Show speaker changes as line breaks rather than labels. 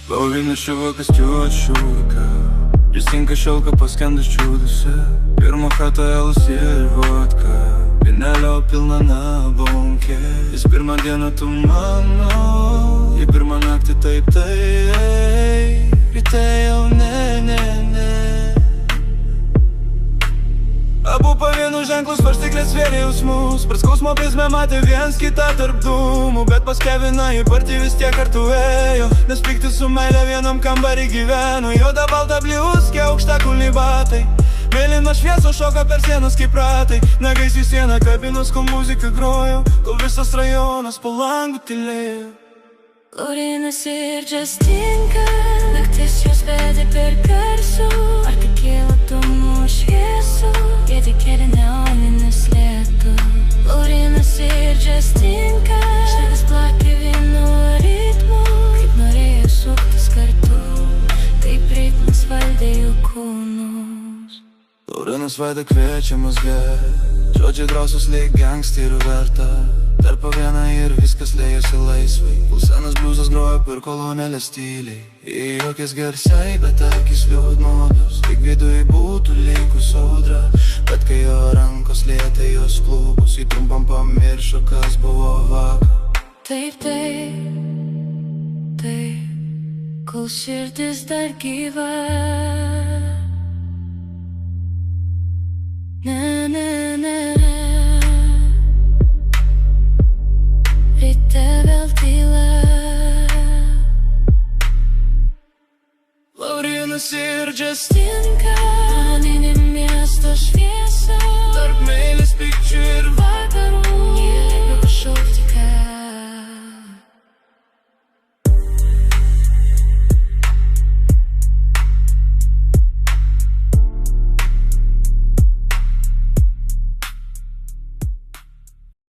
Laurynas šiuvakas čiuočiuka, prisinka šilką paskendus čiūduose. Pirmą kartą elas ir vodka, vynelio pilna nabonkė. Jis pirmą dieną tu mano, į pirmą naktį taip, ryte jau ne. Abu pavienų ženklus varstiklės svėrė jausmus, per skausmo prizmę matė viens kitą tarp dūmų. Bet pas Keviną į partį vis tiek kartu ėjo, nes pykti su meile vienam kambarį gyveno. Juoda balta bliuskė, aukštakulniai batai, mėlyna šviesa šoka per sienas kaip ratai. Nagais į sieną kabinos, kol muzika grojo, kol visas rajonas po langų tylėjo.
Laurynas ir Justinka, naktis jos vedė per garsų, ar tik kėlė dūmų šviesų, jie tikėlė neoninis lietų. Laurynas ir Justinka, širdis plakė vienu ritmu, kaip norėjo suktis kartu, taip ritmas valdė jų kūnus.
Laurynas vaida kviečiamas gert, žodžiai drąsus lyg gangsterių verta. Tarpa viena ir viskas lėjosi laisvai, senas bliuzas grojo per kolonėlės tyliai. Į jokias garsiai, bet akis liūdnodos, tik viduje būtų likus audra. Bet kai jo rankos lietė jos klubus, į trumpam pamiršo, kas buvo vakar.
Taip, kol širdis dar gyva. Ryte vėl tyla.
Laurynas ir
Justinka, planinė miesto šviesa,
tarp meilės pykčių ir